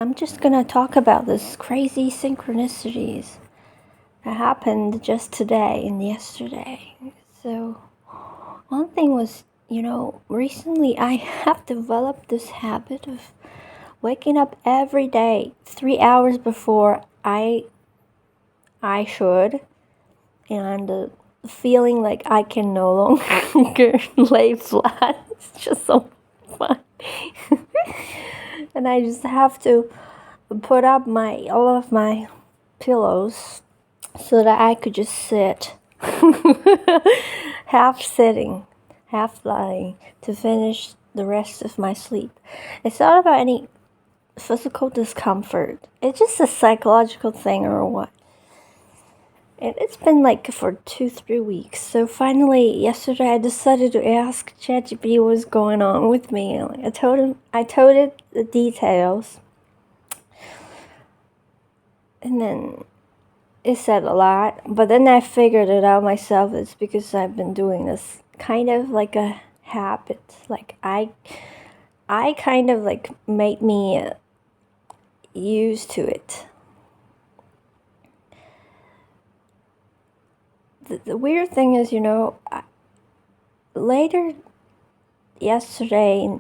I'm just gonna talk about this crazy synchronicities that happened just today and yesterday. So, one thing was, recently I have developed this habit of waking up every day 3 hours before I should, and feeling like I can no longer lay flat. It's just so fun. And I just have to put up all of my pillows so that I could just sit, half sitting, half lying, to finish the rest of my sleep. It's not about any physical discomfort. It's just a psychological thing or what. It's been like for 2-3 weeks. So finally, yesterday I decided to ask ChatGPT what was going on with me. I told it the details. And then it said a lot, but then I figured it out myself. It's because I've been doing this kind of like a habit. Like I kind of like made me used to it. The weird thing is, later yesterday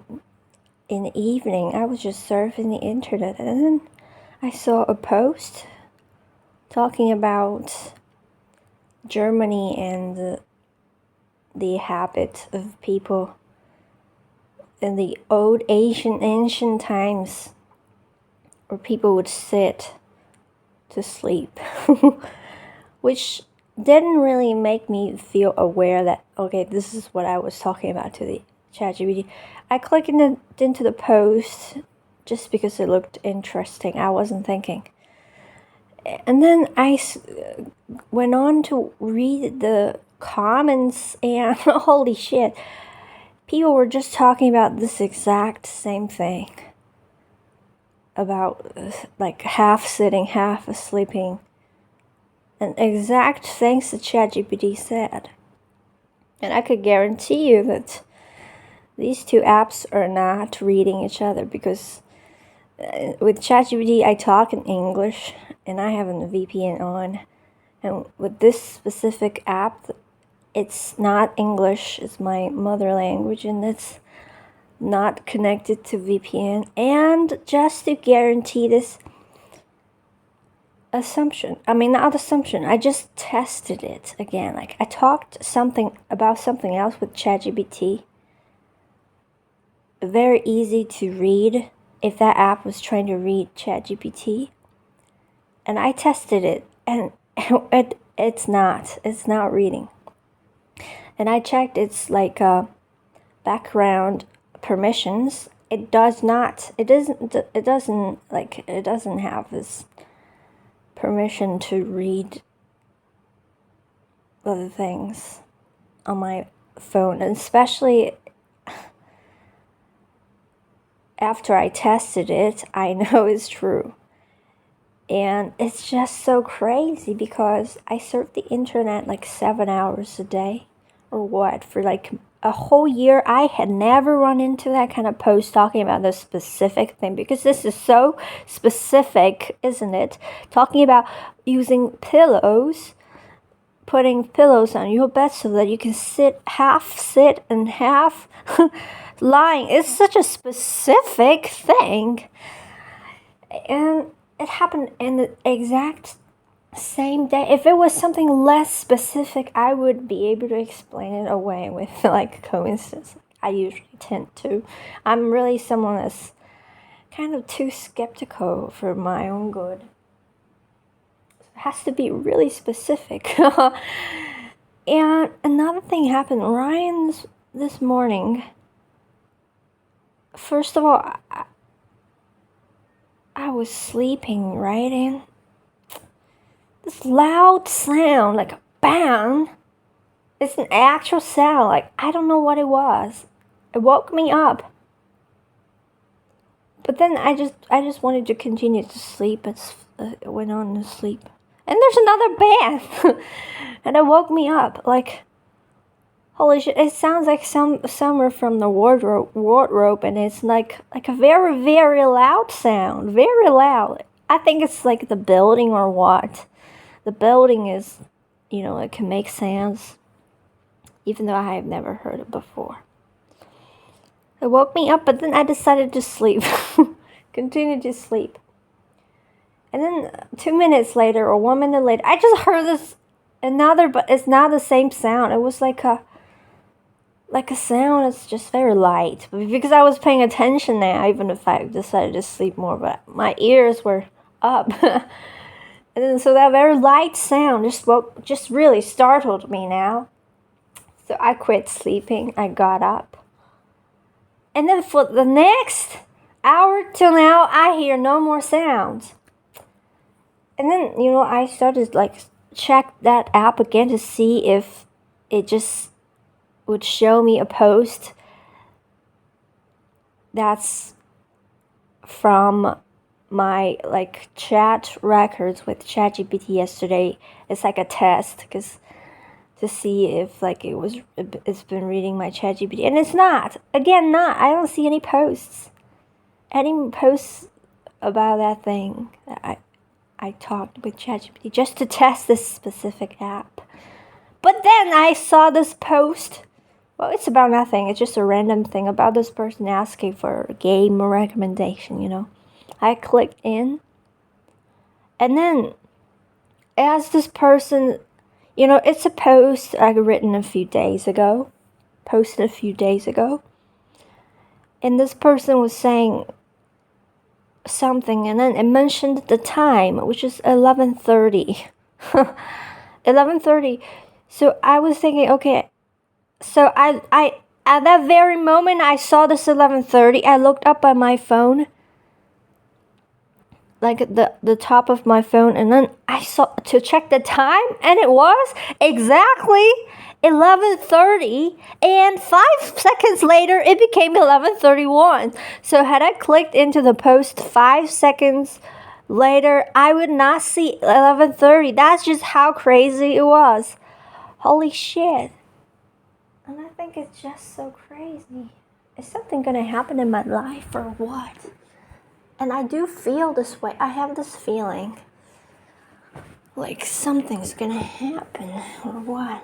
in the evening, I was just surfing the internet, and then I saw a post talking about Germany and the habit of people in the old ancient times where people would sit to sleep, which didn't really make me feel aware that, okay, this is what I was talking about to the ChatGPT. I clicked into the post just because it looked interesting. I wasn't thinking. And then I went on to read the comments, and holy shit, people were just talking about this exact same thing. About like half sitting, half sleeping. And exact things that ChatGPT said. And I could guarantee you that these two apps are not reading each other, because with ChatGPT I talk in English and I have a VPN on. And with this specific app, it's not English, it's my mother language, and it's not connected to VPN. And just to guarantee this I just tested it again. Like, I talked about something else with ChatGPT. Very easy to read if that app was trying to read ChatGPT. And I tested it, and it's not reading. And I checked its background permissions. It doesn't have this permission to read other things on my phone, and especially after I tested it, I know it's true. And it's just so crazy because I surf the internet like 7 hours a day or what for like a whole year. I had never run into that kind of post talking about this specific thing, because this is so specific, isn't it? Talking about using pillows, putting pillows on your bed so that you can sit and half lying. It's such a specific thing. And it happened in the exact same day. If it was something less specific, I would be able to explain it away with like coincidence. I usually tend to. I'm really someone that's kind of too skeptical for my own good. It has to be really specific. And another thing happened. Ryan this morning. First of all, I was sleeping, right? And this loud sound, like a bang. It's an actual sound. Like, I don't know what it was. It woke me up. But then I just wanted to continue to sleep. It went on to sleep. And there's another bang. And it woke me up. Like, Holy shit! It sounds like somewhere from the wardrobe, and it's like a very very loud sound, very loud. I think it's like the building or what. The building is, it can make sounds, even though I have never heard it before. It woke me up, but then I decided to sleep, continue to sleep. And then 2 minutes later, or 1 minute later, I just heard this another, but it's not the same sound. It was like a sound. It's just very light. But because I was paying attention now, even if I decided to sleep more, but my ears were up. And then so that very light sound just really startled me now. So I quit sleeping. I got up. And then for the next hour till now, I hear no more sounds. And then, I started check that app again to see if it just would show me a post that's from my chat records with ChatGPT yesterday. It's like a test because to see if it's been reading my ChatGPT, and it's not. Again, not. I don't see any posts about that thing that I talked with ChatGPT just to test this specific app. But then I saw this post. Well, it's about nothing. It's just a random thing about this person asking for a game recommendation, I clicked in. And then as this person, it's a post I written a few days ago. Posted a few days ago. And this person was saying something, and then it mentioned the time, which is 11:30. 11:30. So I was thinking, okay, so I at that very moment I saw this 11:30, I looked up at my phone, like the top of my phone, and then I saw to check the time, and it was exactly 11:30, and 5 seconds later it became 11:31. So had I clicked into the post 5 seconds later, I would not see 11:30. That's just how crazy it was. Holy shit. And I think it's just so crazy. Is something gonna happen in my life or what? And I do feel this way. I have this feeling like something's gonna happen or what.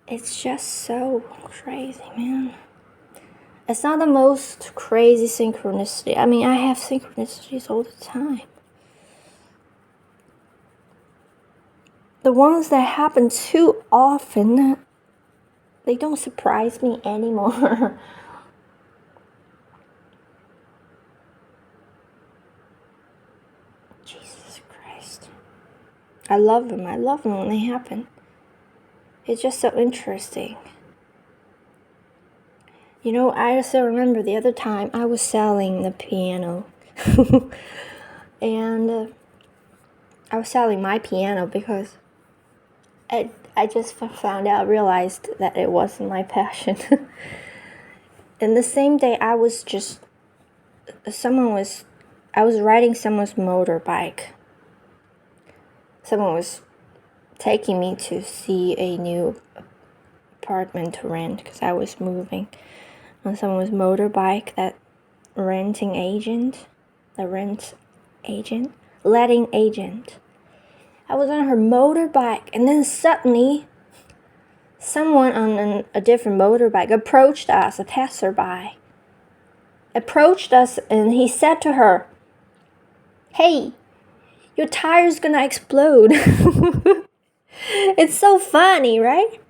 It's just so crazy, man. It's not the most crazy synchronicity. I mean, I have synchronicities all the time. The ones that happen too often, they don't surprise me anymore. Jesus Christ. I love them. I love them when they happen. It's just so interesting. I also remember the other time I was selling the piano. And I was selling my piano because I just realized that it wasn't my passion. And the same day I was riding someone's motorbike. Someone was taking me to see a new apartment to rent because I was moving on someone's motorbike. That letting agent. I was on her motorbike, and then suddenly someone on a different motorbike approached us, a passerby. Approached us, and he said to her, "Hey, your tire's gonna explode." It's so funny, right?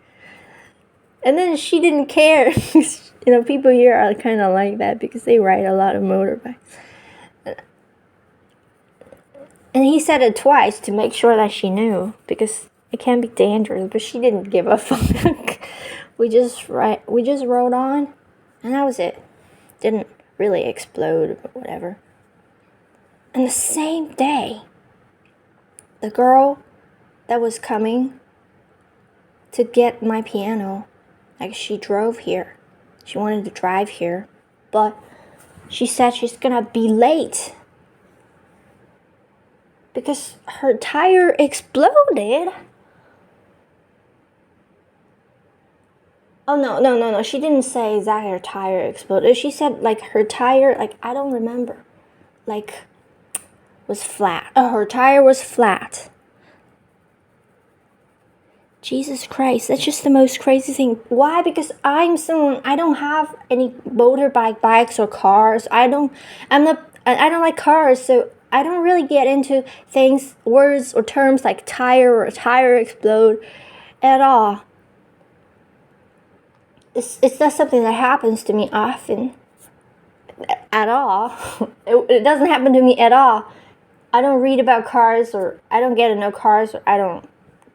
And then she didn't care. People here are kind of like that because they ride a lot of motorbikes. And he said it twice to make sure that she knew, because it can be dangerous, but she didn't give a fuck. We just rode on, and that was it. Didn't really explode, but whatever. And the same day, the girl that was coming to get my piano, she drove here. She wanted to drive here, but she said she's gonna be late because her tire exploded. Oh, no. She didn't say exactly her tire exploded. She said, like, her tire, like, I don't remember. Like, was flat. Oh, her tire was flat. Jesus Christ, that's just the most crazy thing. Why? Because I don't have any bikes or cars. I don't like cars, so I don't really get into words or terms like tire or tire explode at all. It's not something that happens to me often at all. It doesn't happen to me at all. I don't read about cars, or I don't get to know cars, or I don't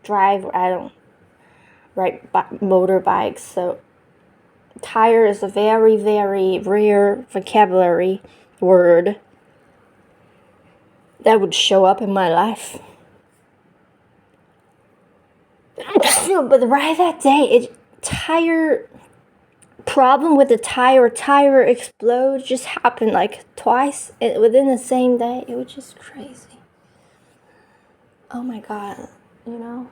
drive, or I don't ride motorbikes. So tire is a very, very rare vocabulary word that would show up in my life. But right that day, tire problem with the tire explode just happened like twice within the same day. It was just crazy. Oh my God, the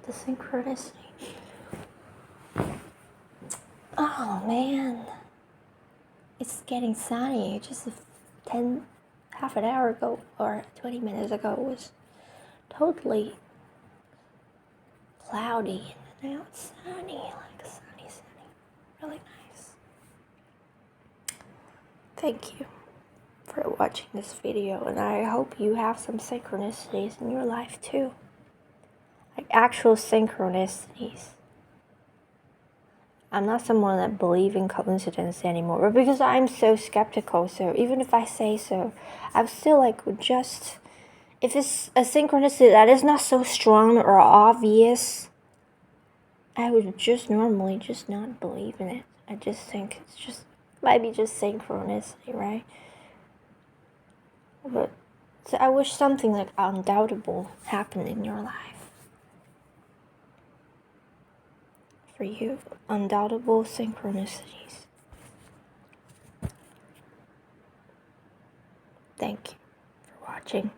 synchronicity. Oh man, it's getting sunny. Just half an hour ago or 20 minutes ago, it was totally cloudy, and now it's sunny, like sunny. Really nice. Thank you for watching this video, and I hope you have some synchronicities in your life too. Like actual synchronicities. I'm not someone that believes in coincidence anymore, but because I'm so skeptical, so even if I say so, I'm still like, if it's a synchronicity that is not so strong or obvious, I would just normally just not believe in it. I just think it's just might be just synchronicity, right? But so I wish something like undoubtable happened in your life. For you, undoubtable synchronicities. Thank you for watching.